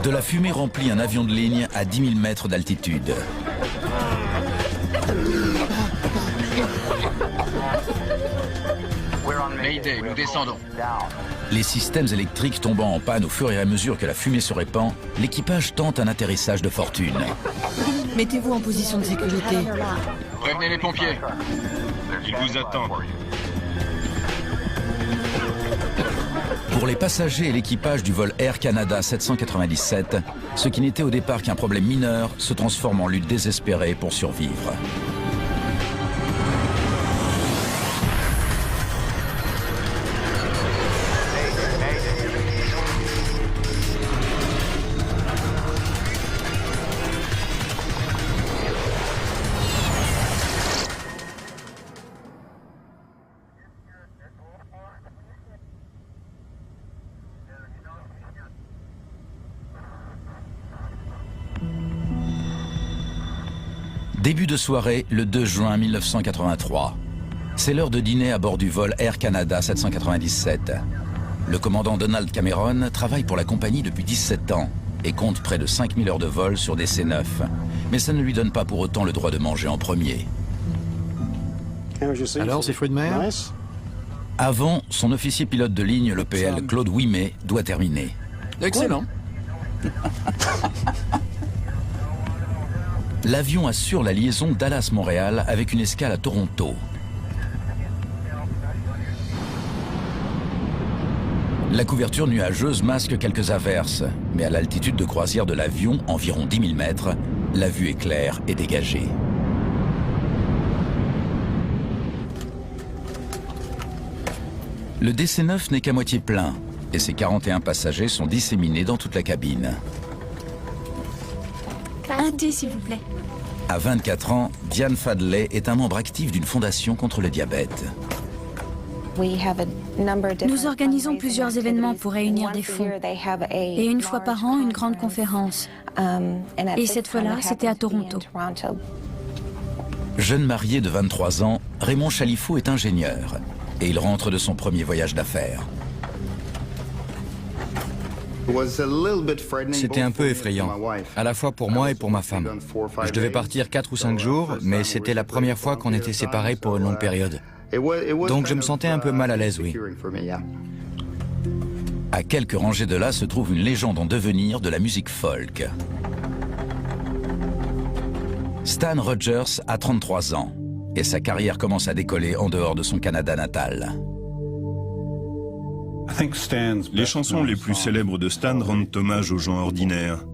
De la fumée remplit un avion de ligne à 10 000 mètres d'altitude. Mayday, nous descendons. Les systèmes électriques tombant en panne au fur et à mesure que la fumée se répand, l'équipage tente un atterrissage de fortune. Mettez-vous en position de sécurité. Prévenez les pompiers. Ils vous attendent. Pour les passagers et l'équipage du vol Air Canada 797, ce qui n'était au départ qu'un problème mineur se transforme en lutte désespérée pour survivre. Début de soirée, le 2 juin 1983. C'est l'heure de dîner à bord du vol Air Canada 797. Le commandant Donald Cameron travaille pour la compagnie depuis 17 ans et compte près de 5000 heures de vol sur des C9. Mais ça ne lui donne pas pour autant le droit de manger en premier. Alors, ces fruits de mer? Avant, son officier pilote de ligne, le PL Claude Ouimet, doit terminer. Excellent. L'avion assure la liaison Dallas-Montréal avec une escale à Toronto. La couverture nuageuse masque quelques averses, mais à l'altitude de croisière de l'avion, environ 10 000 mètres, la vue est claire et dégagée. Le DC-9 n'est qu'à moitié plein, et ses 41 passagers sont disséminés dans toute la cabine. Un thé, s'il vous plaît. À 24 ans, Diane Fadley est un membre actif d'une fondation contre le diabète. Nous organisons plusieurs événements pour réunir des fonds. Et une fois par an, une grande conférence. Et cette fois-là, c'était à Toronto. Jeune marié de 23 ans, Raymond Chalifot est ingénieur. Et il rentre de son premier voyage d'affaires. C'était un peu effrayant, à la fois pour moi et pour ma femme. Je devais partir 4 ou 5 jours, mais c'était la première fois qu'on était séparés pour une longue période. Donc je me sentais un peu mal à l'aise, oui. À quelques rangées de là se trouve une légende en devenir de la musique folk. Stan Rogers a 33 ans et sa carrière commence à décoller en dehors de son Canada natal. Les chansons les plus célèbres de Stan rendent hommage aux gens ordinaires.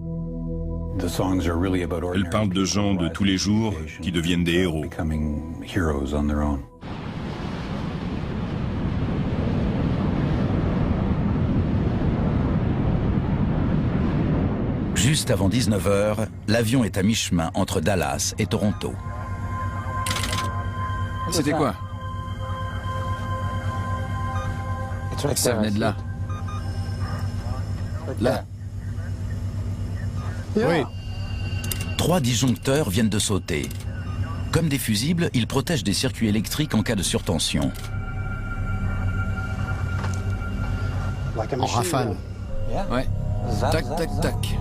Elles parlent de gens de tous les jours qui deviennent des héros. Juste avant 19 h, l'avion est à mi-chemin entre Dallas et Toronto. C'était quoi? Ça venait de là. Là. Oui. 3 disjoncteurs viennent de sauter. Comme des fusibles, ils protègent des circuits électriques en cas de surtension. En rafale. Ouais. Tac, tac, tac.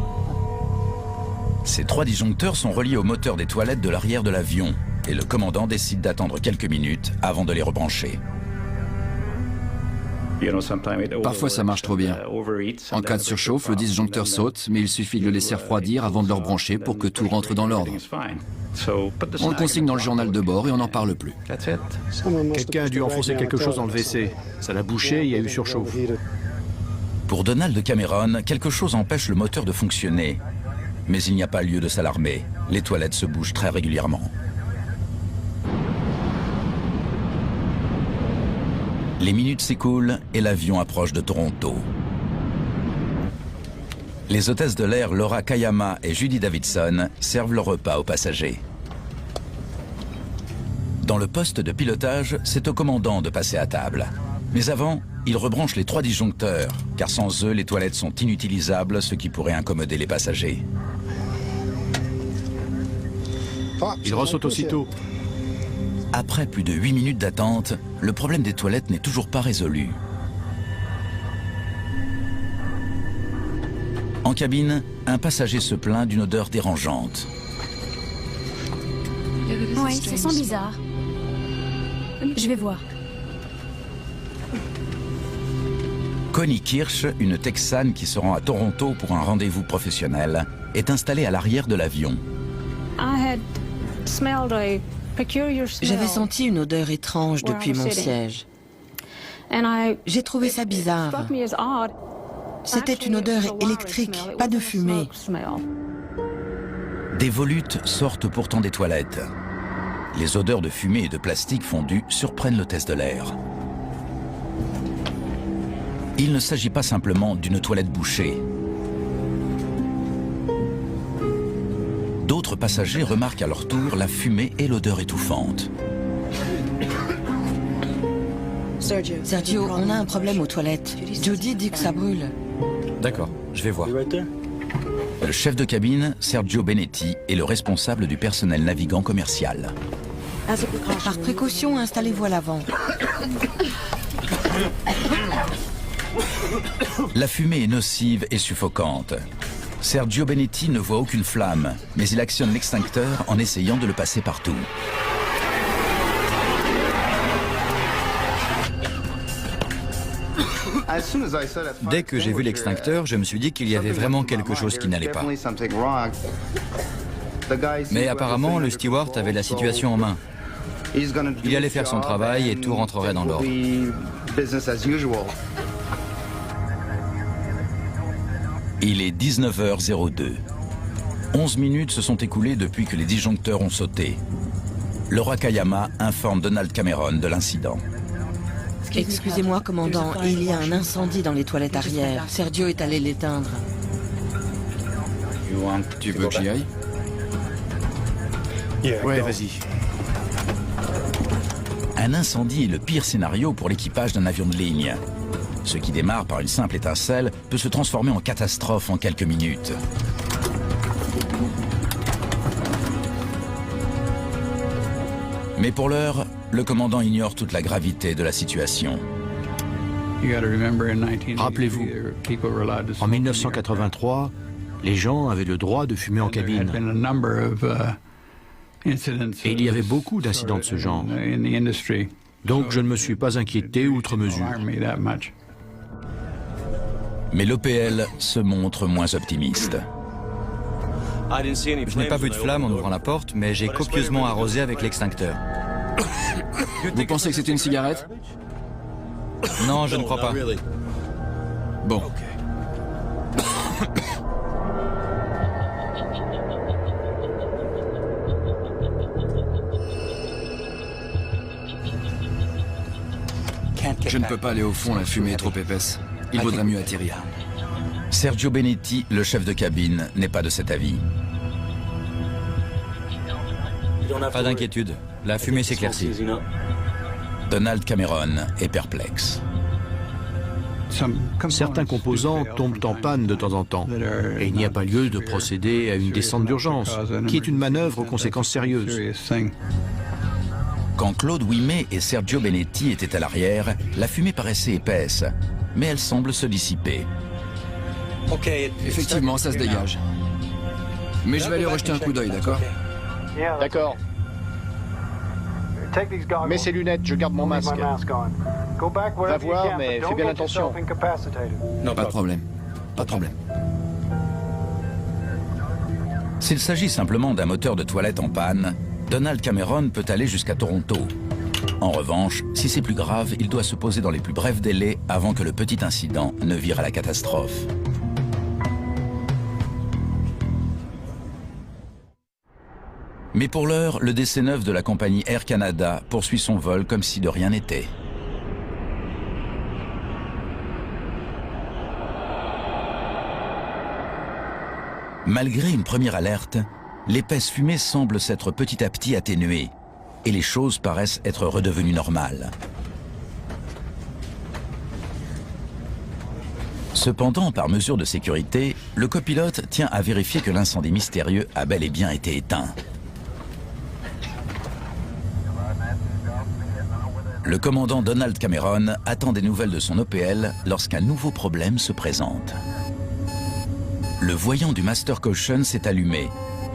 Ces 3 disjoncteurs sont reliés au moteur des toilettes de l'arrière de l'avion et le commandant décide d'attendre quelques minutes avant de les rebrancher. Parfois ça marche trop bien. En cas de surchauffe, le disjoncteur saute, mais il suffit de le laisser refroidir avant de le rebrancher pour que tout rentre dans l'ordre. On le consigne dans le journal de bord et on n'en parle plus. Quelqu'un a dû enfoncer quelque chose dans le WC. Ça l'a bouché, il y a eu surchauffe. Pour Donald Cameron, quelque chose empêche le moteur de fonctionner. Mais il n'y a pas lieu de s'alarmer. Les toilettes se bougent très régulièrement. Les minutes s'écoulent et l'avion approche de Toronto. Les hôtesses de l'air Laura Kayama et Judy Davidson servent leur repas aux passagers. Dans le poste de pilotage, c'est au commandant de passer à table. Mais avant, il rebranche les 3 disjoncteurs, car sans eux, les toilettes sont inutilisables, ce qui pourrait incommoder les passagers. Il ressaute aussitôt. Après plus de 8 minutes d'attente, le problème des toilettes n'est toujours pas résolu. En cabine, un passager se plaint d'une odeur dérangeante. Oui, ça sent bizarre. Je vais voir. Connie Kirsch, une Texane qui se rend à Toronto pour un rendez-vous professionnel, est installée à l'arrière de l'avion. J'avais senti une odeur étrange depuis mon siège. J'ai trouvé ça bizarre. C'était une odeur électrique, pas de fumée. Des volutes sortent pourtant des toilettes. Les odeurs de fumée et de plastique fondu surprennent l'hôtesse de l'air. Il ne s'agit pas simplement d'une toilette bouchée. D'autres passagers remarquent à leur tour la fumée et l'odeur étouffante. Sergio, on a un problème aux toilettes. Judy dit que ça brûle. D'accord, je vais voir. Le chef de cabine, Sergio Benetti, est le responsable du personnel navigant commercial. Par précaution, installez-vous à l'avant. La fumée est nocive et suffocante. Sergio Benetti ne voit aucune flamme, mais il actionne l'extincteur en essayant de le passer partout. Dès que j'ai vu l'extincteur, je me suis dit qu'il y avait vraiment quelque chose qui n'allait pas. Mais apparemment, le steward avait la situation en main. Il allait faire son travail et tout rentrerait dans l'ordre. Il est 19h02. 11 minutes se sont écoulées depuis que les disjoncteurs ont sauté. Le Wakayama informe Donald Cameron de l'incident. Excusez-moi, commandant, il y a un incendie dans les toilettes arrière. Sergio est allé l'éteindre. Tu veux que j'y aille? Ouais, vas-y. Un incendie est le pire scénario pour l'équipage d'un avion de ligne. Ce qui démarre par une simple étincelle peut se transformer en catastrophe en quelques minutes. Mais pour l'heure, le commandant ignore toute la gravité de la situation. Rappelez-vous, en 1983, les gens avaient le droit de fumer en cabine. Et il y avait beaucoup d'incidents de ce genre. Donc je ne me suis pas inquiété outre mesure. Mais l'OPL se montre moins optimiste. Je n'ai pas vu de flamme en ouvrant la porte, mais j'ai copieusement arrosé avec l'extincteur. Vous pensez que c'était une cigarette? Non, je ne crois pas. Bon. Je ne peux pas aller au fond, la fumée est trop épaisse. Il vaudrait mieux atterrir. Sergio Benetti, le chef de cabine, n'est pas de cet avis. Pas d'inquiétude, la fumée s'éclaircit. Donald Cameron est perplexe. Certains composants tombent en panne de temps en temps. Et il n'y a pas lieu de procéder à une descente d'urgence, qui est une manœuvre aux conséquences sérieuses. Quand Claude Ouimet et Sergio Benetti étaient à l'arrière, la fumée paraissait épaisse, mais elle semble se dissiper. Effectivement, ça se dégage. Mais je vais aller rejeter un coup d'œil, d'accord? D'accord. Mets ces lunettes, je garde mon masque. Va voir, mais fais bien attention. Pas de problème. Pas de problème. S'il s'agit simplement d'un moteur de toilette en panne, Donald Cameron peut aller jusqu'à Toronto. En revanche, si c'est plus grave, il doit se poser dans les plus brefs délais avant que le petit incident ne vire à la catastrophe. Mais pour l'heure, le DC-9 de la compagnie Air Canada poursuit son vol comme si de rien n'était. Malgré une première alerte, l'épaisse fumée semble s'être petit à petit atténuée et les choses paraissent être redevenues normales. Cependant, par mesure de sécurité, le copilote tient à vérifier que l'incendie mystérieux a bel et bien été éteint. Le commandant Donald Cameron attend des nouvelles de son OPL lorsqu'un nouveau problème se présente. Le voyant du Master Caution s'est allumé,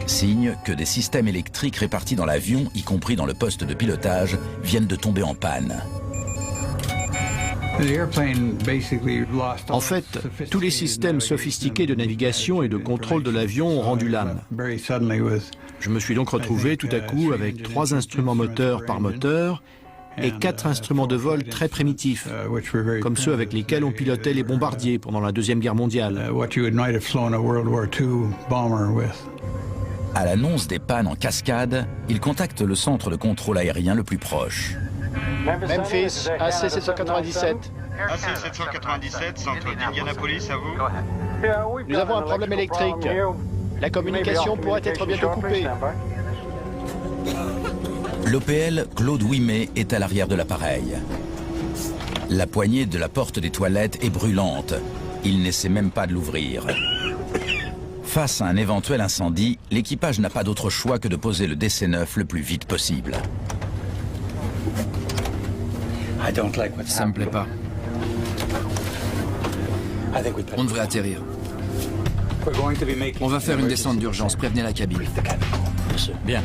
signe que des systèmes électriques répartis dans l'avion, y compris dans le poste de pilotage, viennent de tomber en panne. En fait, tous les systèmes sophistiqués de navigation et de contrôle de l'avion ont rendu l'âme. Je me suis donc retrouvé tout à coup avec 3 instruments moteurs par moteur et 4 instruments de vol très primitifs, comme ceux avec lesquels on pilotait les bombardiers pendant la Deuxième Guerre mondiale. À l'annonce des pannes en cascade, il contacte le centre de contrôle aérien le plus proche. Memphis, AC-797. AC-797, centre d'Indianapolis, à vous. Nous avons un problème électrique. La communication pourrait être bientôt coupée. L'OPL Claude Ouimet est à l'arrière de l'appareil. La poignée de la porte des toilettes est brûlante. Il n'essaie même pas de l'ouvrir. Face à un éventuel incendie, l'équipage n'a pas d'autre choix que de poser le DC-9 le plus vite possible. Ça me plaît pas. On devrait atterrir. On va faire une descente d'urgence, prévenez la cabine. Bien.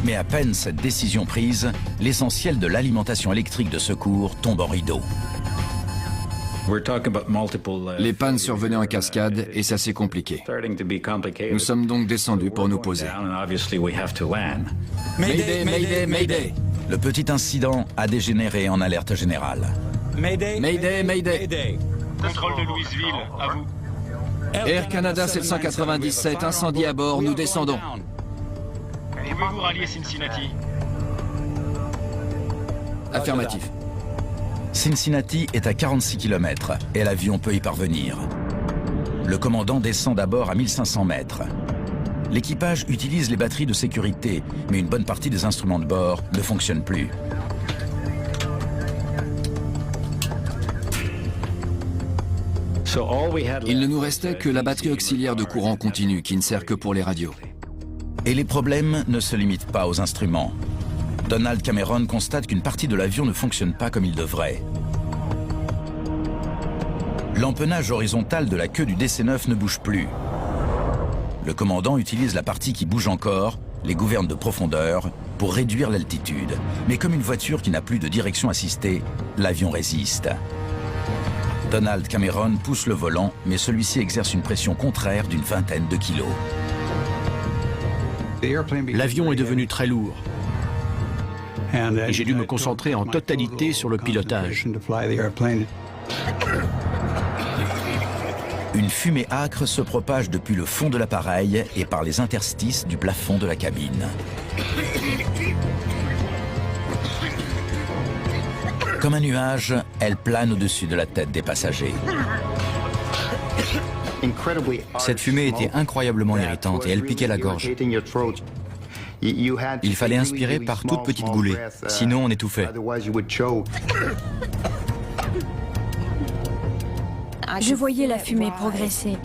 Mais à peine cette décision prise, l'essentiel de l'alimentation électrique de secours tombe en rideau. Les pannes survenaient en cascade et ça s'est compliqué. Nous sommes donc descendus pour nous poser. Mayday, Mayday, Mayday. Le petit incident a dégénéré en alerte générale. Mayday, Mayday, Mayday. Contrôle de Louisville, à vous. Air Canada 797, incendie à bord, nous descendons. Pouvez-vous rallier Cincinnati? Affirmatif. Cincinnati est à 46 km et l'avion peut y parvenir. Le commandant descend d'abord à 1500 mètres. L'équipage utilise les batteries de sécurité, mais une bonne partie des instruments de bord ne fonctionnent plus. Il ne nous restait que la batterie auxiliaire de courant continu qui ne sert que pour les radios. Et les problèmes ne se limitent pas aux instruments. Donald Cameron constate qu'une partie de l'avion ne fonctionne pas comme il devrait. L'empennage horizontal de la queue du DC-9 ne bouge plus. Le commandant utilise la partie qui bouge encore, les gouvernes de profondeur, pour réduire l'altitude. Mais comme une voiture qui n'a plus de direction assistée, l'avion résiste. Donald Cameron pousse le volant, mais celui-ci exerce une pression contraire d'une vingtaine de kilos. L'avion est devenu très lourd. Et j'ai dû me concentrer en totalité sur le pilotage. Une fumée âcre se propage depuis le fond de l'appareil et par les interstices du plafond de la cabine. Comme un nuage, elle plane au-dessus de la tête des passagers. Cette fumée était incroyablement irritante et elle piquait la gorge. Il fallait inspirer par toutes petites goulées, sinon on étouffait. Je voyais la fumée progresser.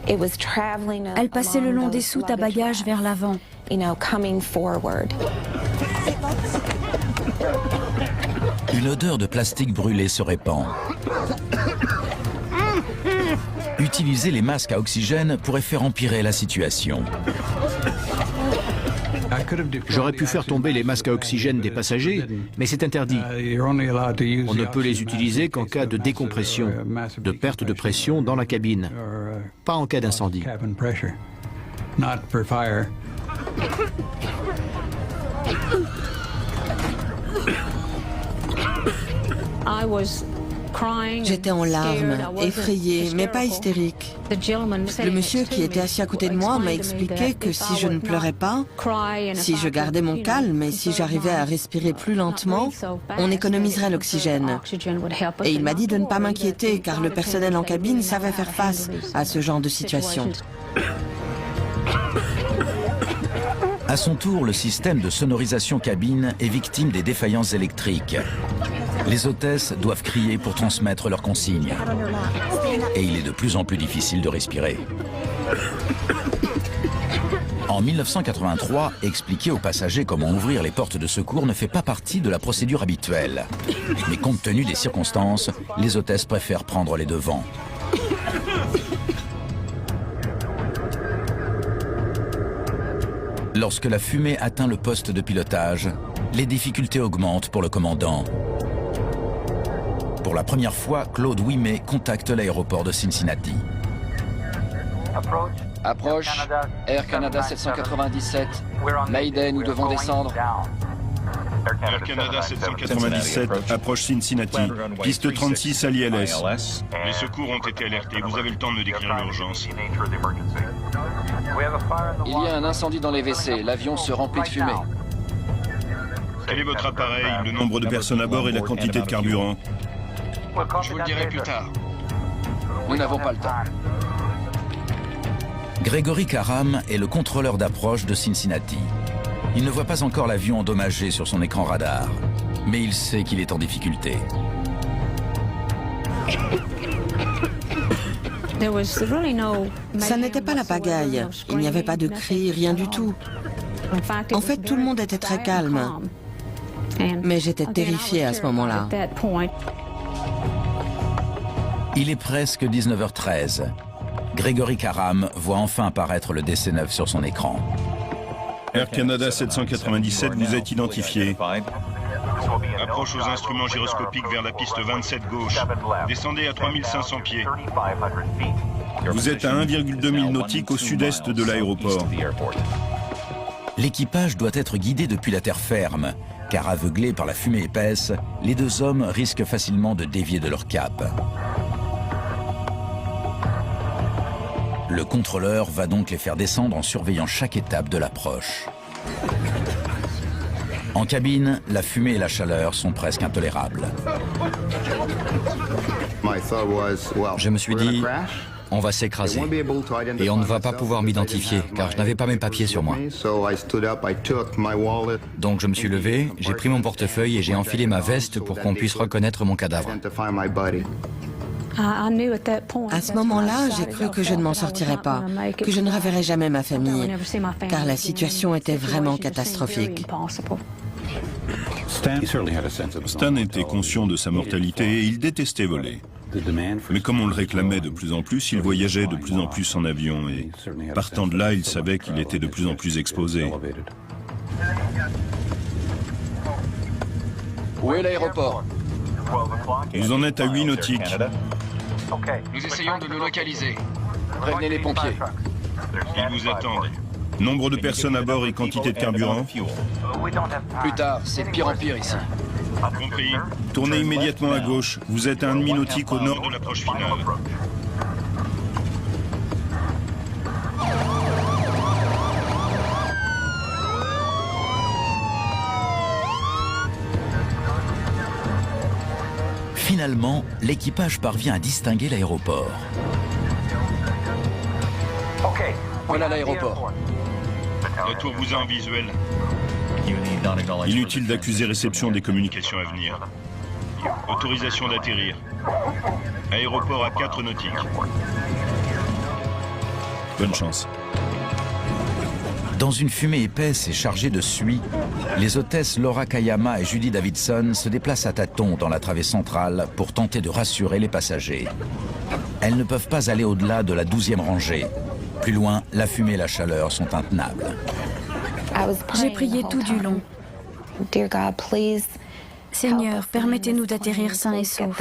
Elle passait le long des soutes à bagages vers l'avant. Une odeur de plastique brûlé se répand. Utiliser les masques à oxygène pourrait faire empirer la situation. J'aurais pu faire tomber les masques à oxygène des passagers, mais c'est interdit. On ne peut les utiliser qu'en cas de décompression, de perte de pression dans la cabine, pas en cas d'incendie. J'étais en larmes, effrayée, mais pas hystérique. Le monsieur qui était assis à côté de moi m'a expliqué que si je ne pleurais pas, si je gardais mon calme et si j'arrivais à respirer plus lentement, on économiserait l'oxygène. Et il m'a dit de ne pas m'inquiéter car le personnel en cabine savait faire face à ce genre de situation. À son tour, le système de sonorisation cabine est victime des défaillances électriques. Les hôtesses doivent crier pour transmettre leurs consignes. Et il est de plus en plus difficile de respirer. En 1983, expliquer aux passagers comment ouvrir les portes de secours ne fait pas partie de la procédure habituelle. Mais compte tenu des circonstances, les hôtesses préfèrent prendre les devants. Lorsque la fumée atteint le poste de pilotage, les difficultés augmentent pour le commandant. Pour la première fois, Claude Ouimet contacte l'aéroport de Cincinnati. Approche, Air Canada 797, Mayday, nous devons descendre. Air Canada 97, approche Cincinnati, piste 36 à l'ILS. Les secours ont été alertés. Vous avez le temps de me décrire l'urgence. Il y a un incendie dans les WC, l'avion se remplit de fumée. Quel est votre appareil, Le nombre de personnes à bord et la quantité de carburant. Je vous le dirai plus tard. Nous n'avons pas le temps. Gregory Karam est le contrôleur d'approche de Cincinnati. Il ne voit pas encore l'avion endommagé sur son écran radar, mais il sait qu'il est en difficulté. Ça n'était pas la pagaille. Il n'y avait pas de cris, rien du tout. En fait, tout le monde était très calme. Mais j'étais terrifiée à ce moment-là. Il est presque 19h13. Gregory Karam voit enfin apparaître le DC-9 sur son écran. Air Canada 797, vous êtes identifié. Approche aux instruments gyroscopiques vers la piste 27 gauche. Descendez à 3500 pieds. Vous êtes à 1,2 milles nautiques au sud-est de l'aéroport. L'équipage doit être guidé depuis la terre ferme, car aveuglés par la fumée épaisse, les deux hommes risquent facilement de dévier de leur cap. Le contrôleur va donc les faire descendre en surveillant chaque étape de l'approche. En cabine, la fumée et la chaleur sont presque intolérables. Je me suis dit, on va s'écraser et on ne va pas pouvoir m'identifier car je n'avais pas mes papiers sur moi. Donc je me suis levé, j'ai pris mon portefeuille et j'ai enfilé ma veste pour qu'on puisse reconnaître mon cadavre. À ce moment-là, j'ai cru que je ne m'en sortirais pas, que je ne reverrais jamais ma famille, car la situation était vraiment catastrophique. Stan était conscient de sa mortalité et il détestait voler. Mais comme on le réclamait de plus en plus, il voyageait de plus en plus en avion et partant de là, il savait qu'il était de plus en plus exposé. Où est l'aéroport? Vous en êtes à 8 nautiques. Nous essayons de le localiser. Prévenez les pompiers. Ils vous attendent. Nombre de personnes à bord et quantité de carburant. Plus tard, c'est de pire en pire ici. Compris. Tournez immédiatement à gauche. Vous êtes à 1 demi nautique au nord De l'approche finale. Finalement, l'équipage parvient à distinguer l'aéroport. Voilà l'aéroport. La tour vous a en visuel. Inutile d'accuser réception des Communication à venir. Autorisation d'atterrir. Aéroport à 4 nautiques. Bonne chance. Dans une fumée épaisse et chargée de suie, les hôtesses Laura Kayama et Judy Davidson se déplacent à tâtons dans la travée centrale pour tenter de rassurer les passagers. Elles ne peuvent pas aller au-delà de la 12e rangée. Plus loin, la fumée et la chaleur sont intenables. J'ai prié tout du long. Seigneur, permettez-nous d'atterrir sains et saufs.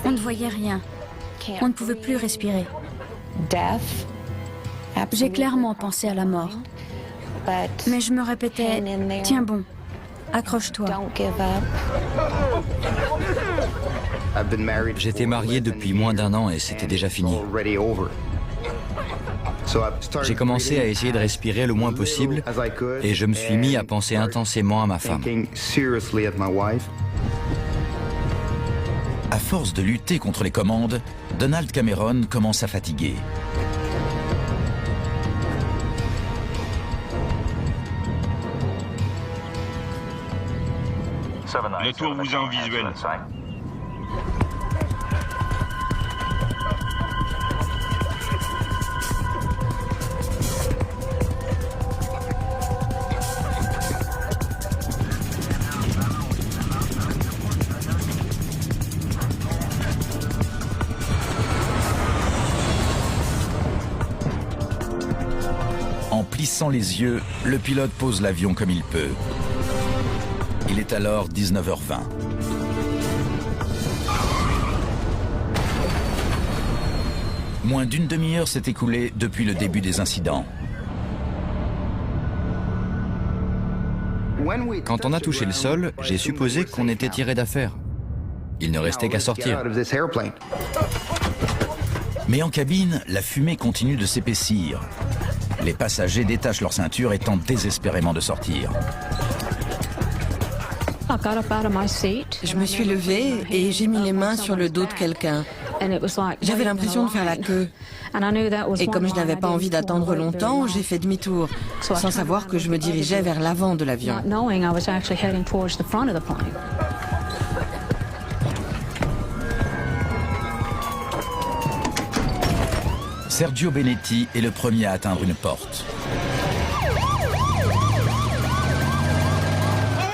On ne voyait rien. On ne pouvait plus respirer. J'ai clairement pensé à la mort. Mais je me répétais, tiens bon, accroche-toi. J'étais marié depuis moins d'1 an et c'était déjà fini. J'ai commencé à essayer de respirer le moins possible et je me suis mis à penser intensément à ma femme. À force de lutter contre les commandes, Donald Cameron commence à fatiguer. La tour vous a en visuel. En plissant les yeux, le pilote pose l'avion comme il peut. Il est alors 19h20. Moins d'une demi-heure s'est écoulée depuis le début des incidents. Quand on a touché le sol, j'ai supposé qu'on était tiré d'affaire. Il ne restait qu'à sortir. Mais en cabine, la fumée continue de s'épaissir. Les passagers détachent leur ceinture et tentent désespérément de sortir. Je me suis levée et j'ai mis les mains sur le dos de quelqu'un. J'avais l'impression de faire la queue. Et comme je n'avais pas envie d'attendre longtemps, j'ai fait demi-tour, sans savoir que je me dirigeais vers l'avant de l'avion. Sergio Benetti est le premier à atteindre une porte.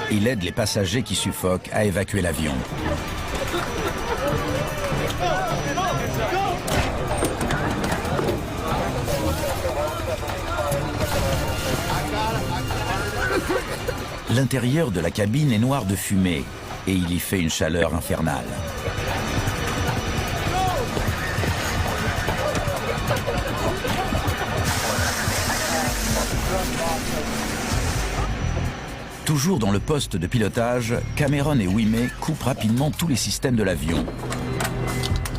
Il aide les passagers qui suffoquent à évacuer l'avion. L'intérieur de la cabine est noir de fumée et il y fait une chaleur infernale. Toujours dans le poste de pilotage, Cameron et Ouimet coupent rapidement tous les systèmes de l'avion.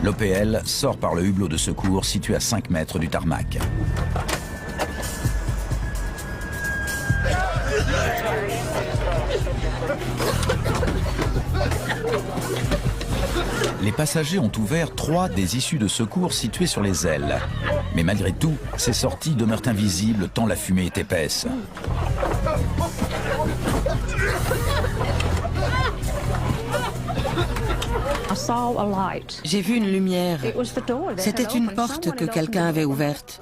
L'OPL sort par le hublot de secours situé à 5 mètres du tarmac. Les passagers ont ouvert 3 des issues de secours situées sur les ailes. Mais malgré tout, ces sorties demeurent invisibles tant la fumée est épaisse. J'ai vu une lumière. C'était une porte que quelqu'un avait ouverte.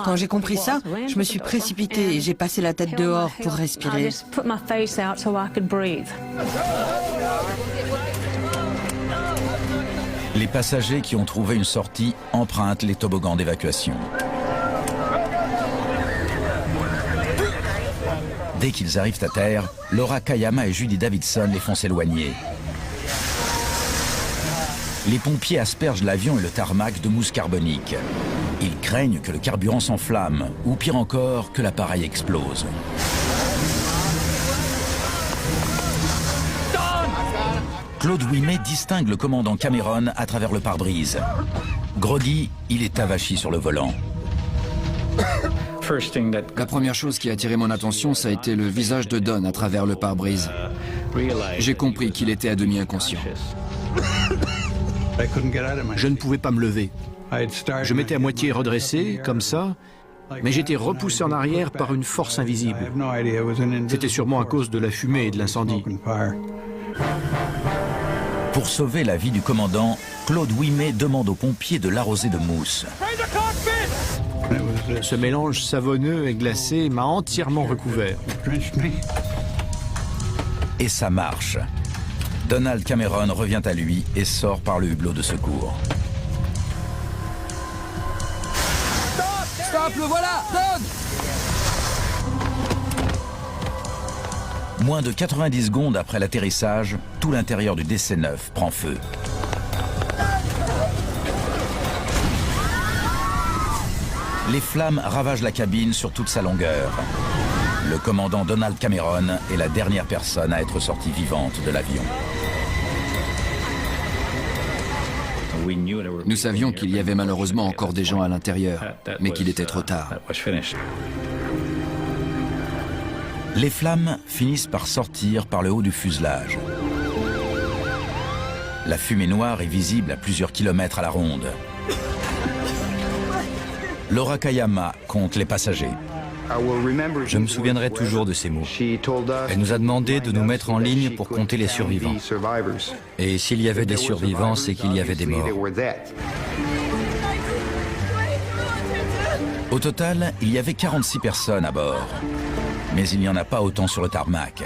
Quand j'ai compris ça, je me suis précipitée et j'ai passé la tête dehors pour respirer. Les passagers qui ont trouvé une sortie empruntent les toboggans d'évacuation. Dès qu'ils arrivent à terre, Laura Kayama et Judy Davidson les font s'éloigner. Les pompiers aspergent l'avion et le tarmac de mousse carbonique. Ils craignent que le carburant s'enflamme, ou pire encore, que l'appareil explose. Claude Ouimet distingue le commandant Cameron à travers le pare-brise. Groggy, il est avachi sur le volant. La première chose qui a attiré mon attention, ça a été le visage de Don à travers le pare-brise. J'ai compris qu'il était à demi inconscient. Je ne pouvais pas me lever. Je m'étais à moitié redressé, comme ça, mais j'étais repoussé en arrière par une force invisible. C'était sûrement à cause de la fumée et de l'incendie. Pour sauver la vie du commandant, Claude Ouimet demande aux pompiers de l'arroser de mousse. Ce mélange savonneux et glacé m'a entièrement recouvert. Et ça marche. Donald Cameron revient à lui et sort par le hublot de secours. Stop, le voilà, Don! Moins de 90 secondes après l'atterrissage, tout l'intérieur du DC-9 prend feu. Les flammes ravagent la cabine sur toute sa longueur. Le commandant Donald Cameron est la dernière personne à être sortie vivante de l'avion. Nous savions qu'il y avait malheureusement encore des gens à l'intérieur, mais qu'il était trop tard. Les flammes finissent par sortir par le haut du fuselage. La fumée noire est visible à plusieurs kilomètres à la ronde. Laura Kayama compte les passagers. Je me souviendrai toujours de ces mots. Elle nous a demandé de nous mettre en ligne pour compter les survivants. Et s'il y avait des survivants, c'est qu'il y avait des morts. Au total, il y avait 46 personnes à bord. Mais il n'y en a pas autant sur le tarmac.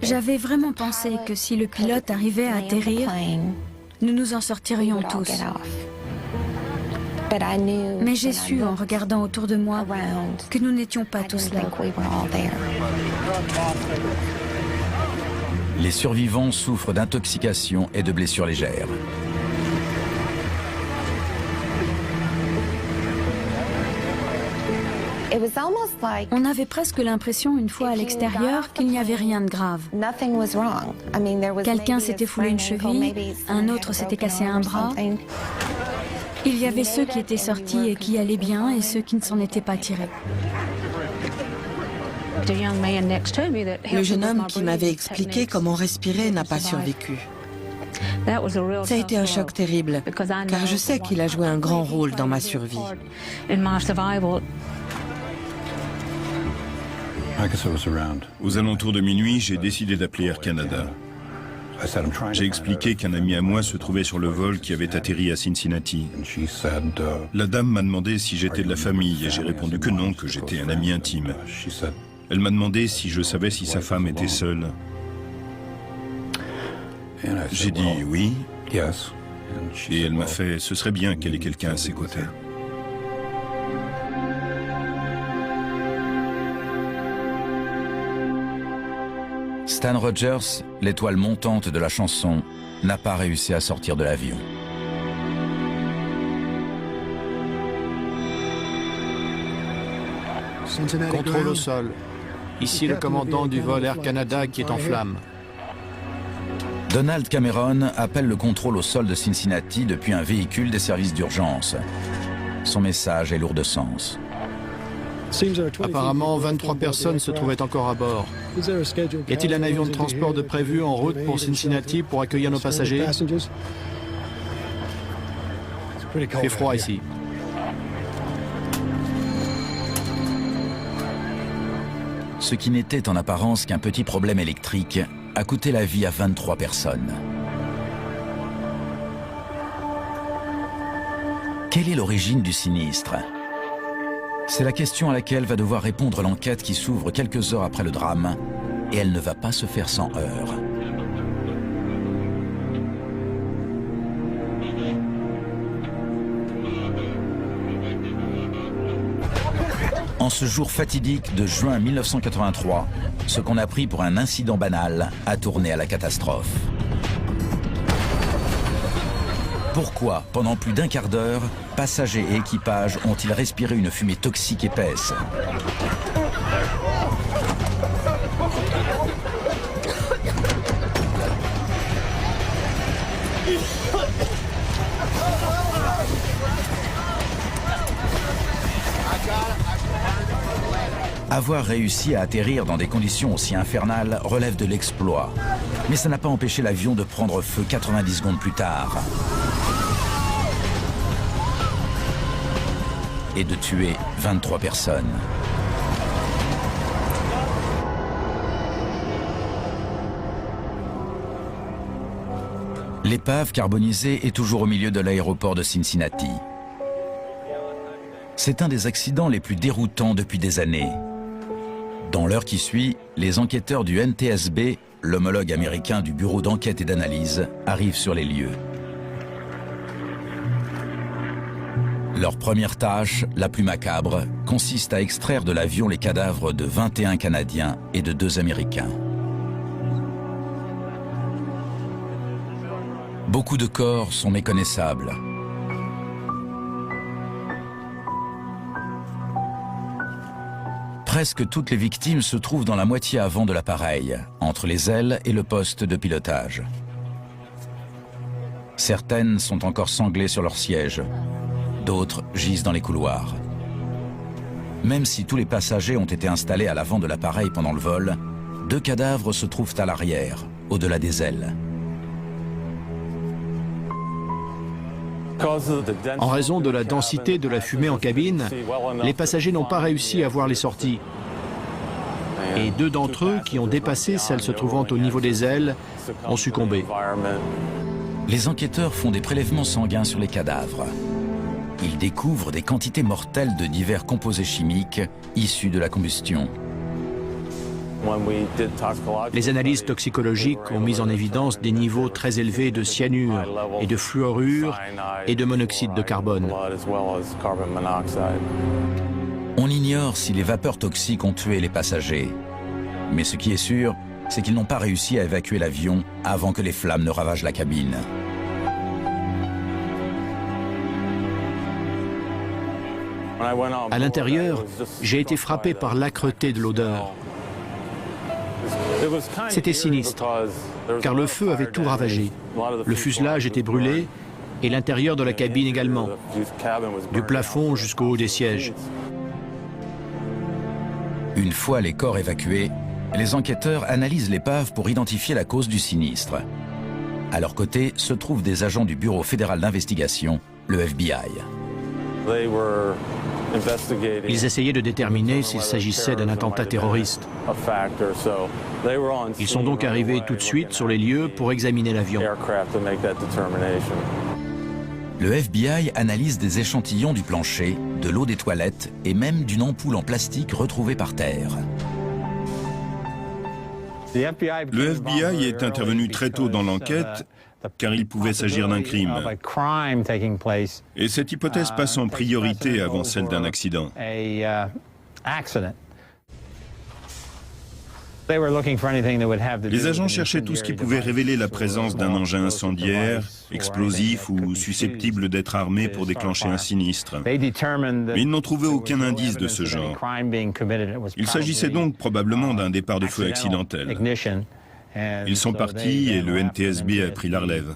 J'avais vraiment pensé que si le pilote arrivait à atterrir, nous nous en sortirions tous. Mais j'ai su, en regardant autour de moi, que nous n'étions pas tous là. Les survivants souffrent d'intoxication et de blessures légères. On avait presque l'impression, une fois à l'extérieur, qu'il n'y avait rien de grave. Quelqu'un s'était foulé une cheville, un autre s'était cassé un bras. Il y avait ceux qui étaient sortis et qui allaient bien et ceux qui ne s'en étaient pas tirés. Le jeune homme qui m'avait expliqué comment respirer n'a pas survécu. Ça a été un choc terrible, car je sais qu'il a joué un grand rôle dans ma survie. Aux alentours de minuit, j'ai décidé d'appeler Air Canada. J'ai expliqué qu'un ami à moi se trouvait sur le vol qui avait atterri à Cincinnati. La dame m'a demandé si j'étais de la famille et j'ai répondu que non, que j'étais un ami intime. Elle m'a demandé si je savais si sa femme était seule. J'ai dit oui. Et elle m'a fait « ce serait bien qu'elle ait quelqu'un à ses côtés ». Stan Rogers, l'étoile montante de la chanson, n'a pas réussi à sortir de l'avion. Contrôle au sol. Ici le commandant du vol Air Canada qui est en flammes. Donald Cameron appelle le contrôle au sol de Cincinnati depuis un véhicule des services d'urgence. Son message est lourd de sens. Apparemment, 23 personnes se trouvaient encore à bord. Y a-t-il un avion de transport de prévu en route pour Cincinnati pour accueillir nos passagers? Il fait froid ici. Ce qui n'était en apparence qu'un petit problème électrique a coûté la vie à 23 personnes. Quelle est l'origine du sinistre? C'est la question à laquelle va devoir répondre l'enquête qui s'ouvre quelques heures après le drame, et elle ne va pas se faire sans heurts. En ce jour fatidique de juin 1983, ce qu'on a pris pour un incident banal a tourné à la catastrophe. Pourquoi, pendant plus d'un quart d'heure, passagers et équipage ont-ils respiré une fumée toxique épaisse? Avoir réussi à atterrir dans des conditions aussi infernales relève de l'exploit. Mais ça n'a pas empêché l'avion de prendre feu 90 secondes plus tard. Et de tuer 23 personnes. L'épave carbonisée est toujours au milieu de l'aéroport de Cincinnati. C'est un des accidents les plus déroutants depuis des années. Dans l'heure qui suit, les enquêteurs du NTSB, l'homologue américain du Bureau d'enquête et d'analyse, arrivent sur les lieux. Leur première tâche, la plus macabre, consiste à extraire de l'avion les cadavres de 21 Canadiens et de 2 Américains. Beaucoup de corps sont méconnaissables. Presque toutes les victimes se trouvent dans la moitié avant de l'appareil, entre les ailes et le poste de pilotage. Certaines sont encore sanglées sur leur siège, d'autres gisent dans les couloirs. Même si tous les passagers ont été installés à l'avant de l'appareil pendant le vol, 2 cadavres se trouvent à l'arrière, au-delà des ailes. En raison de la densité de la fumée en cabine, les passagers n'ont pas réussi à voir les sorties. Et 2 d'entre eux, qui ont dépassé celles se trouvant au niveau des ailes, ont succombé. Les enquêteurs font des prélèvements sanguins sur les cadavres. Ils découvrent des quantités mortelles de divers composés chimiques issus de la combustion. Les analyses toxicologiques ont mis en évidence des niveaux très élevés de cyanure et de fluorure et de monoxyde de carbone. On ignore si les vapeurs toxiques ont tué les passagers. Mais ce qui est sûr, c'est qu'ils n'ont pas réussi à évacuer l'avion avant que les flammes ne ravagent la cabine. À l'intérieur, j'ai été frappé par l'âcreté de l'odeur. C'était sinistre, car le feu avait tout ravagé. Le fuselage était brûlé et l'intérieur de la cabine également, du plafond jusqu'au haut des sièges. Une fois les corps évacués, les enquêteurs analysent l'épave pour identifier la cause du sinistre. À leur côté se trouvent des agents du Bureau fédéral d'investigation, le FBI. Ils essayaient de déterminer s'il s'agissait d'un attentat terroriste. Ils sont donc arrivés tout de suite sur les lieux pour examiner l'avion. Le FBI analyse des échantillons du plancher, de l'eau des toilettes et même d'une ampoule en plastique retrouvée par terre. Le FBI est intervenu très tôt dans l'enquête car il pouvait s'agir d'un crime. Et cette hypothèse passe en priorité avant celle d'un accident. Les agents cherchaient tout ce qui pouvait révéler la présence d'un engin incendiaire, explosif ou susceptible d'être armé pour déclencher un sinistre. Mais ils n'ont trouvé aucun indice de ce genre. Il s'agissait donc probablement d'un départ de feu accidentel. Ils sont partis et le NTSB a pris la relève.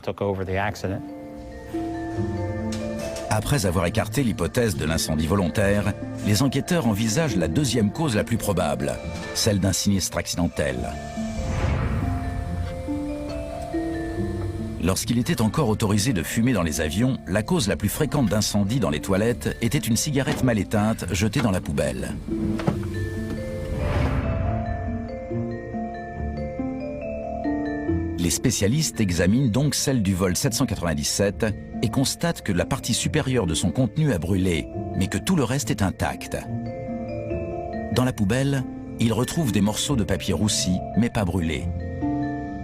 Après avoir écarté l'hypothèse de l'incendie volontaire, les enquêteurs envisagent la deuxième cause la plus probable, celle d'un sinistre accidentel. Lorsqu'il était encore autorisé de fumer dans les avions, la cause la plus fréquente d'incendie dans les toilettes était une cigarette mal éteinte jetée dans la poubelle. Les spécialistes examinent donc celle du vol 797 et constatent que la partie supérieure de son contenu a brûlé, mais que tout le reste est intact. Dans la poubelle, ils retrouvent des morceaux de papier roussi, mais pas brûlés.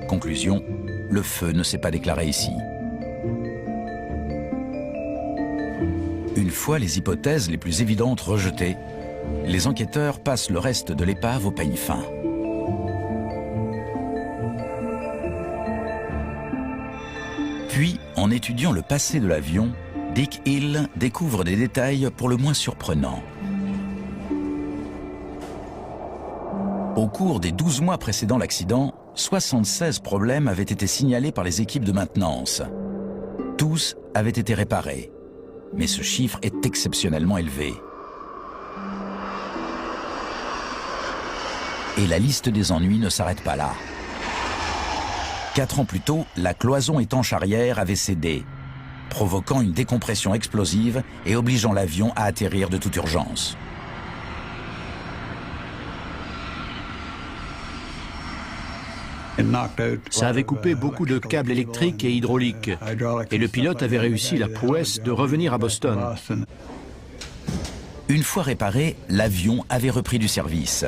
Conclusion, le feu ne s'est pas déclaré ici. Une fois les hypothèses les plus évidentes rejetées, les enquêteurs passent le reste de l'épave au peigne fin. Puis, en étudiant le passé de l'avion, Dick Hill découvre des détails pour le moins surprenants. Au cours des 12 mois précédant l'accident, 76 problèmes avaient été signalés par les équipes de maintenance. Tous avaient été réparés. Mais ce chiffre est exceptionnellement élevé. Et la liste des ennuis ne s'arrête pas là. 4 ans plus tôt, la cloison étanche arrière avait cédé, provoquant une décompression explosive et obligeant l'avion à atterrir de toute urgence. Ça avait coupé beaucoup de câbles électriques et hydrauliques, et le pilote avait réussi la prouesse de revenir à Boston. Une fois réparé, l'avion avait repris du service.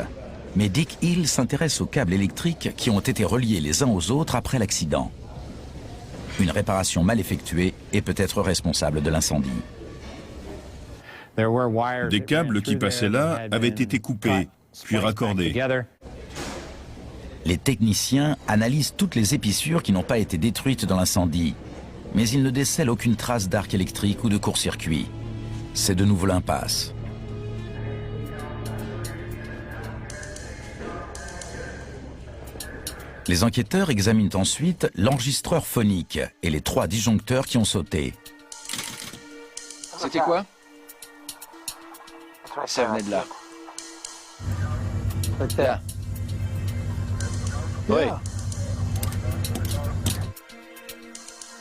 Mais Dick Hill s'intéresse aux câbles électriques qui ont été reliés les uns aux autres après l'accident. Une réparation mal effectuée est peut-être responsable de l'incendie. Des câbles qui passaient là avaient été coupés, puis raccordés. Les techniciens analysent toutes les épissures qui n'ont pas été détruites dans l'incendie, mais ils ne décèlent aucune trace d'arc électrique ou de court-circuit. C'est de nouveau l'impasse. Les enquêteurs examinent ensuite l'enregistreur phonique et les 3 disjoncteurs qui ont sauté. C'était quoi? Ça venait de là. Là. Oui.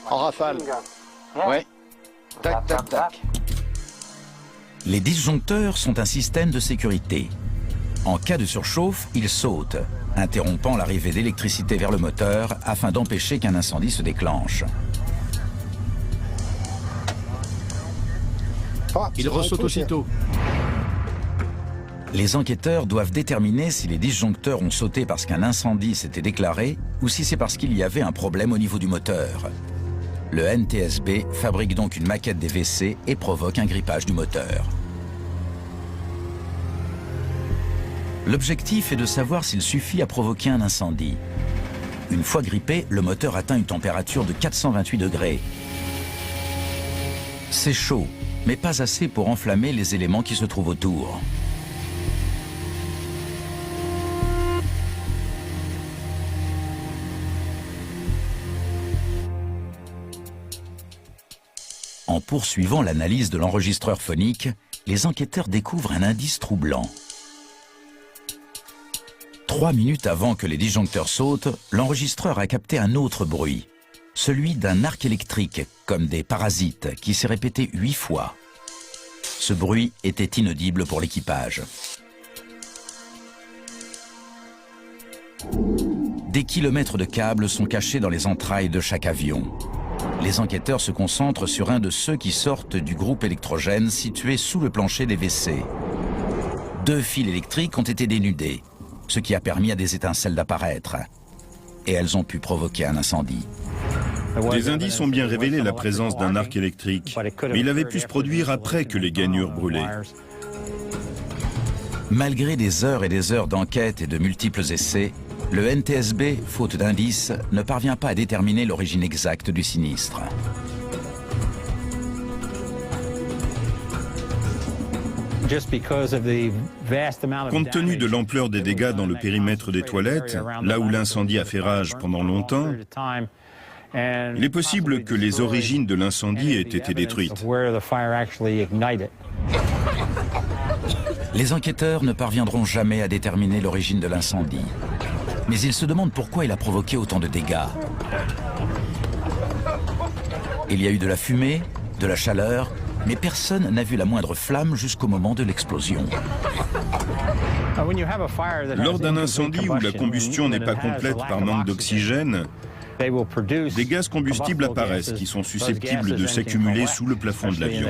En rafale. Ouais. Tac, tac, tac. Les disjoncteurs sont un système de sécurité. En cas de surchauffe, ils sautent, interrompant l'arrivée d'électricité vers le moteur afin d'empêcher qu'un incendie se déclenche. Il ressaute aussitôt. Les enquêteurs doivent déterminer si les disjoncteurs ont sauté parce qu'un incendie s'était déclaré ou si c'est parce qu'il y avait un problème au niveau du moteur. Le NTSB fabrique donc une maquette des WC et provoque un grippage du moteur. L'objectif est de savoir s'il suffit à provoquer un incendie. Une fois grippé, le moteur atteint une température de 428 degrés. C'est chaud, mais pas assez pour enflammer les éléments qui se trouvent autour. En poursuivant l'analyse de l'enregistreur phonique, les enquêteurs découvrent un indice troublant. 3 minutes avant que les disjoncteurs sautent, l'enregistreur a capté un autre bruit, celui d'un arc électrique, comme des parasites, qui s'est répété 8 fois. Ce bruit était inaudible pour l'équipage. Des kilomètres de câbles sont cachés dans les entrailles de chaque avion. Les enquêteurs se concentrent sur un de ceux qui sortent du groupe électrogène situé sous le plancher des WC. 2 fils électriques ont été dénudés, ce qui a permis à des étincelles d'apparaître. Et elles ont pu provoquer un incendie. Les indices ont bien révélé la présence d'un arc électrique, mais il avait pu se produire après que les gainures brûlaient. Malgré des heures et des heures d'enquête et de multiples essais, le NTSB, faute d'indices, ne parvient pas à déterminer l'origine exacte du sinistre. Compte tenu de l'ampleur des dégâts dans le périmètre des toilettes, là où l'incendie a fait rage pendant longtemps, il est possible que les origines de l'incendie aient été détruites. Les enquêteurs ne parviendront jamais à déterminer l'origine de l'incendie. Mais ils se demandent pourquoi il a provoqué autant de dégâts. Il y a eu de la fumée, de la chaleur, mais personne n'a vu la moindre flamme jusqu'au moment de l'explosion. Lors d'un incendie où la combustion n'est pas complète par manque d'oxygène, des gaz combustibles apparaissent qui sont susceptibles de s'accumuler sous le plafond de l'avion.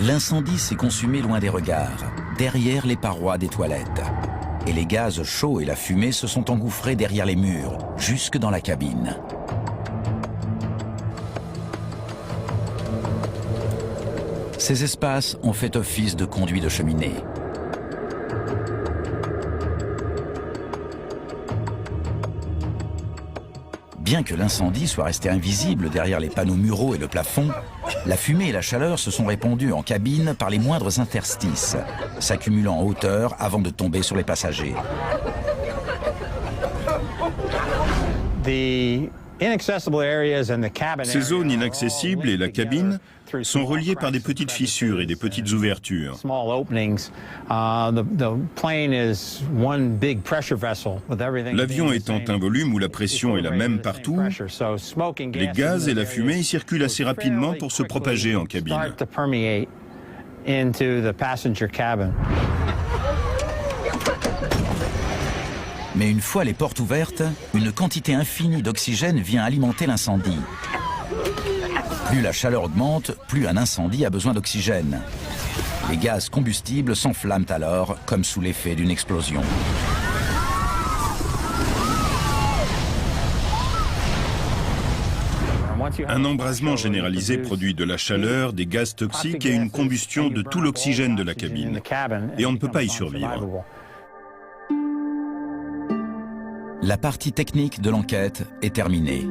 L'incendie s'est consumé loin des regards, derrière les parois des toilettes. Et les gaz chauds et la fumée se sont engouffrés derrière les murs, jusque dans la cabine. Ces espaces ont fait office de conduits de cheminée. Bien que l'incendie soit resté invisible derrière les panneaux muraux et le plafond, la fumée et la chaleur se sont répandues en cabine par les moindres interstices, s'accumulant en hauteur avant de tomber sur les passagers. Ces zones inaccessibles et la cabine sont reliées par des petites fissures et des petites ouvertures. L'avion étant un volume où la pression est la même partout, les gaz et la fumée y circulent assez rapidement pour se propager en cabine. Mais une fois les portes ouvertes, une quantité infinie d'oxygène vient alimenter l'incendie. Plus la chaleur augmente, plus un incendie a besoin d'oxygène. Les gaz combustibles s'enflamment alors, comme sous l'effet d'une explosion. Un embrasement généralisé produit de la chaleur, des gaz toxiques et une combustion de tout l'oxygène de la cabine. Et on ne peut pas y survivre. La partie technique de l'enquête est terminée.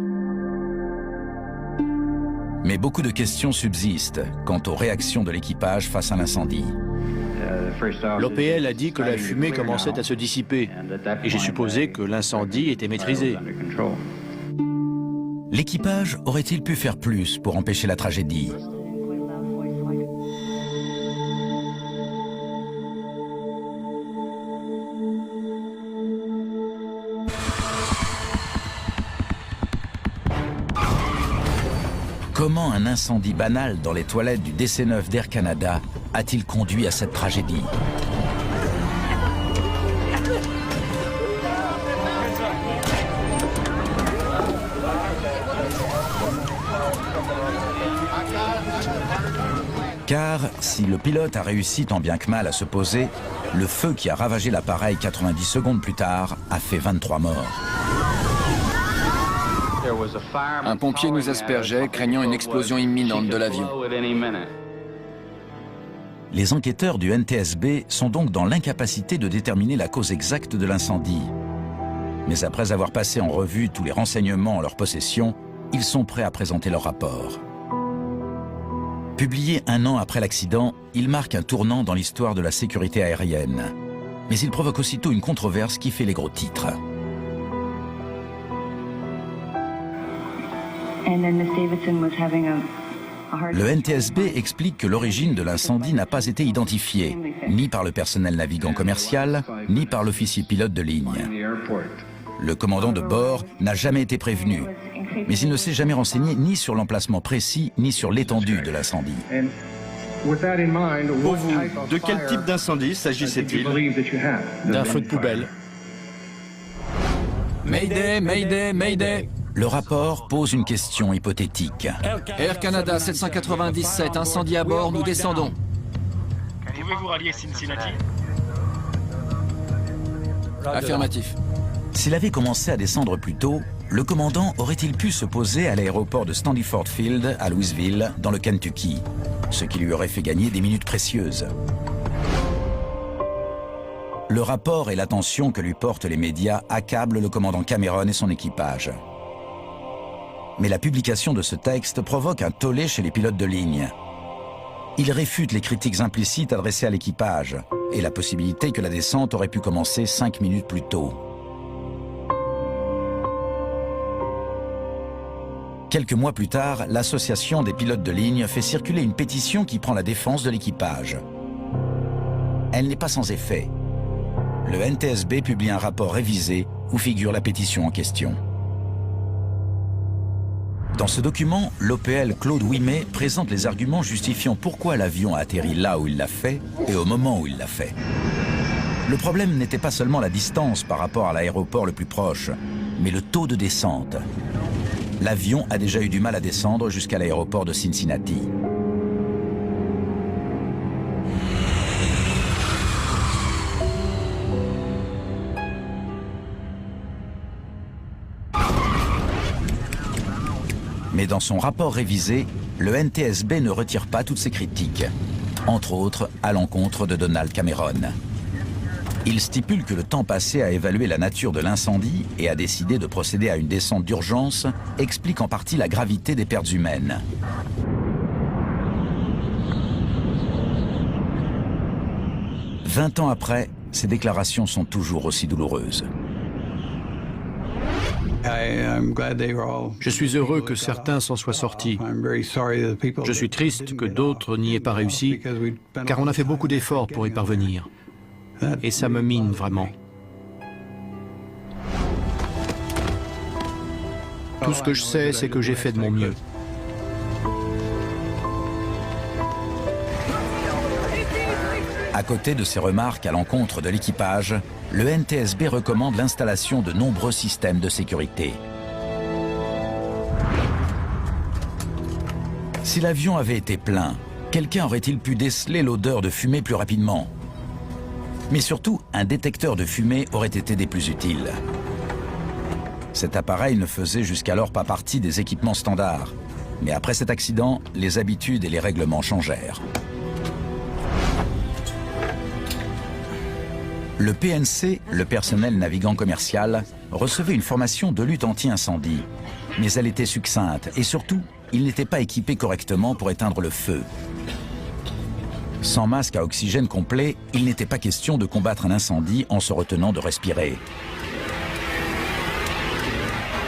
Mais beaucoup de questions subsistent quant aux réactions de l'équipage face à l'incendie. L'OPL a dit que la fumée commençait à se dissiper et j'ai supposé que l'incendie était maîtrisé. L'équipage aurait-il pu faire plus pour empêcher la tragédie ? Comment un incendie banal dans les toilettes du DC-9 d'Air Canada a-t-il conduit à cette tragédie? Car si le pilote a réussi tant bien que mal à se poser, le feu qui a ravagé l'appareil 90 secondes plus tard a fait 23 morts. Un pompier nous aspergeait, craignant une explosion imminente de l'avion. Les enquêteurs du NTSB sont donc dans l'incapacité de déterminer la cause exacte de l'incendie. Mais après avoir passé en revue tous les renseignements en leur possession, ils sont prêts à présenter leur rapport. Publié 1 an après l'accident, il marque un tournant dans l'histoire de la sécurité aérienne. Mais il provoque aussitôt une controverse qui fait les gros titres. Le NTSB explique que l'origine de l'incendie n'a pas été identifiée, ni par le personnel navigant commercial, ni par l'officier pilote de ligne. Le commandant de bord n'a jamais été prévenu, mais il ne s'est jamais renseigné ni sur l'emplacement précis, ni sur l'étendue de l'incendie. Pour vous, de quel type d'incendie s'agissait-il? D'un feu de poubelle. Mayday, Mayday, Mayday! Le rapport pose une question hypothétique. Air Canada 797, incendie à bord, nous descendons. Pouvez-vous rallier Cincinnati? Affirmatif. S'il avait commencé à descendre plus tôt, le commandant aurait-il pu se poser à l'aéroport de Stanley-Ford Field à Louisville, dans le Kentucky, ce qui lui aurait fait gagner des minutes précieuses. Le rapport et l'attention que lui portent les médias accablent le commandant Cameron et son équipage. Mais la publication de ce texte provoque un tollé chez les pilotes de ligne. Il réfute les critiques implicites adressées à l'équipage et la possibilité que la descente aurait pu commencer 5 minutes plus tôt. Quelques mois plus tard, l'association des pilotes de ligne fait circuler une pétition qui prend la défense de l'équipage. Elle n'est pas sans effet. Le NTSB publie un rapport révisé où figure la pétition en question. Dans ce document, l'OPL Claude Ouimet présente les arguments justifiant pourquoi l'avion a atterri là où il l'a fait et au moment où il l'a fait. Le problème n'était pas seulement la distance par rapport à l'aéroport le plus proche, mais le taux de descente. L'avion a déjà eu du mal à descendre jusqu'à l'aéroport de Cincinnati. Mais dans son rapport révisé, le NTSB ne retire pas toutes ses critiques, entre autres à l'encontre de Donald Cameron. Il stipule que le temps passé à évaluer la nature de l'incendie et à décider de procéder à une descente d'urgence explique en partie la gravité des pertes humaines. « 20 ans après, ces déclarations sont toujours aussi douloureuses. Je suis heureux que certains s'en soient sortis. Je suis triste que d'autres n'y aient pas réussi, car on a fait beaucoup d'efforts pour y parvenir. Et ça me mine vraiment. Tout ce que je sais, c'est que j'ai fait de mon mieux. À côté de ces remarques à l'encontre de l'équipage, le NTSB recommande l'installation de nombreux systèmes de sécurité. Si l'avion avait été plein, quelqu'un aurait-il pu déceler l'odeur de fumée plus rapidement? Mais surtout, un détecteur de fumée aurait été des plus utiles. Cet appareil ne faisait jusqu'alors pas partie des équipements standards. Mais après cet accident, les habitudes et les règlements changèrent. Le PNC, le personnel navigant commercial, recevait une formation de lutte anti-incendie. Mais elle était succincte et surtout, il n'était pas équipé correctement pour éteindre le feu. Sans masque à oxygène complet, il n'était pas question de combattre un incendie en se retenant de respirer.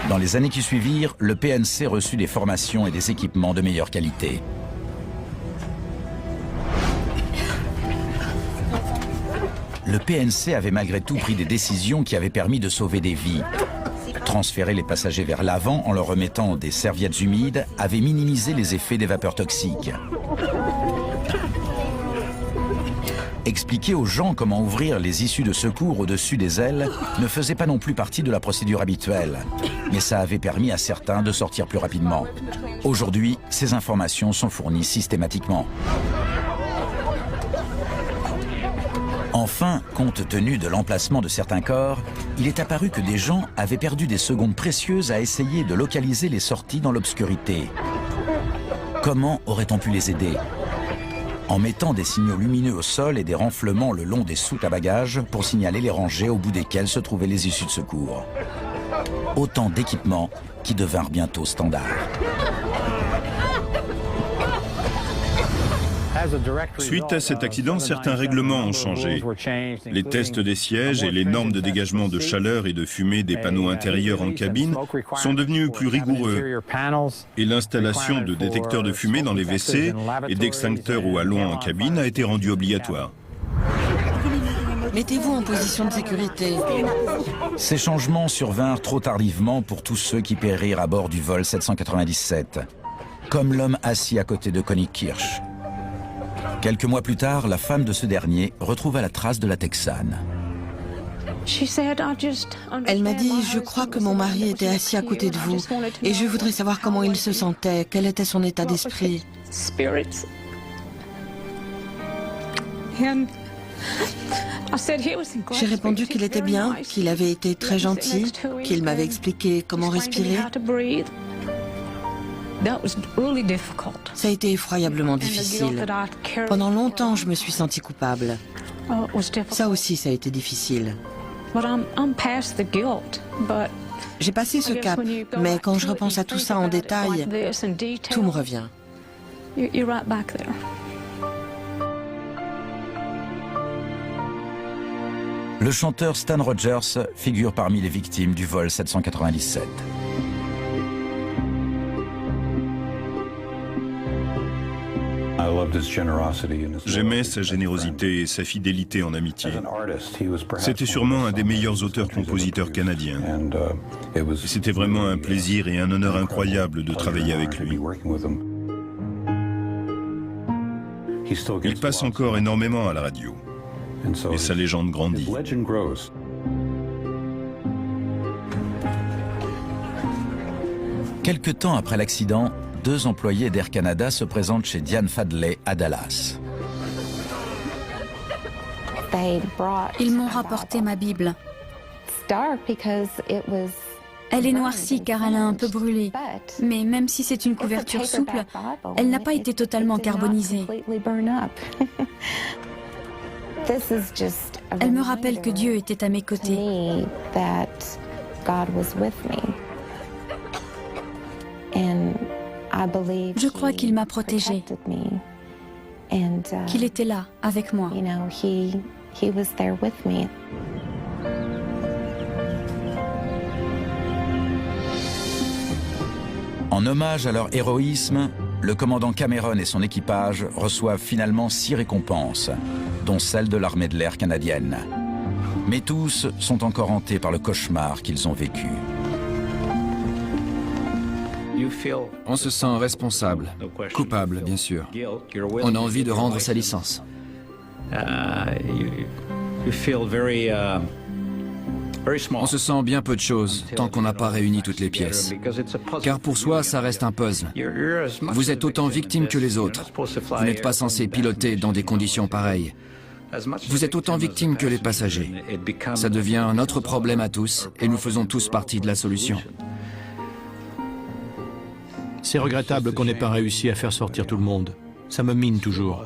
Dans les années qui suivirent, le PNC reçut des formations et des équipements de meilleure qualité. Le PNC avait malgré tout pris des décisions qui avaient permis de sauver des vies. Transférer les passagers vers l'avant en leur remettant des serviettes humides avait minimisé les effets des vapeurs toxiques. Expliquer aux gens comment ouvrir les issues de secours au-dessus des ailes ne faisait pas non plus partie de la procédure habituelle, mais ça avait permis à certains de sortir plus rapidement. Aujourd'hui, ces informations sont fournies systématiquement. Enfin, compte tenu de l'emplacement de certains corps, il est apparu que des gens avaient perdu des secondes précieuses à essayer de localiser les sorties dans l'obscurité. Comment aurait-on pu les aider ? En mettant des signaux lumineux au sol et des renflements le long des soutes à bagages pour signaler les rangées au bout desquelles se trouvaient les issues de secours. Autant d'équipements qui devinrent bientôt standards. Suite à cet accident, certains règlements ont changé. Les tests des sièges et les normes de dégagement de chaleur et de fumée des panneaux intérieurs en cabine sont devenus plus rigoureux. Et l'installation de détecteurs de fumée dans les WC et d'extincteurs ou hallons en cabine a été rendue obligatoire. Mettez-vous en position de sécurité. Ces changements survinrent trop tardivement pour tous ceux qui périrent à bord du vol 797, comme l'homme assis à côté de Connie Kirsch. Quelques mois plus tard, la femme de ce dernier retrouva la trace de la Texane. Elle m'a dit, je crois que mon mari était assis à côté de vous et je voudrais savoir comment il se sentait, quel était son état d'esprit. J'ai répondu qu'il était bien, qu'il avait été très gentil, qu'il m'avait expliqué comment respirer. Ça a été effroyablement difficile. Pendant longtemps, je me suis sentie coupable. Ça aussi, ça a été difficile. J'ai passé ce cap, mais quand je repense à tout ça en détail, tout me revient. Le chanteur Stan Rogers figure parmi les victimes du vol 797. J'aimais sa générosité et sa fidélité en amitié. C'était sûrement un des meilleurs auteurs-compositeurs canadiens. C'était vraiment un plaisir et un honneur incroyable de travailler avec lui. Il passe encore énormément à la radio. Et sa légende grandit. Quelque temps après l'accident, 2 employés d'Air Canada se présentent chez Diane Fadley à Dallas. Ils m'ont rapporté ma Bible. Elle est noircie car elle a un peu brûlé. Mais même si c'est une couverture souple, elle n'a pas été totalement carbonisée. Elle me rappelle que Dieu était à mes côtés. Je crois qu'il m'a protégée, qu'il était là, avec moi. En hommage à leur héroïsme, le commandant Cameron et son équipage reçoivent finalement 6 récompenses, dont celle de l'armée de l'air canadienne. Mais tous sont encore hantés par le cauchemar qu'ils ont vécu. On se sent responsable, coupable bien sûr. On a envie de rendre sa licence. On se sent bien peu de choses tant qu'on n'a pas réuni toutes les pièces. Car pour soi, ça reste un puzzle. Vous êtes autant victime que les autres. Vous n'êtes pas censé piloter dans des conditions pareilles. Vous êtes autant victime que les passagers. Ça devient notre problème à tous et nous faisons tous partie de la solution. C'est regrettable qu'on n'ait pas réussi à faire sortir tout le monde. Ça me mine toujours.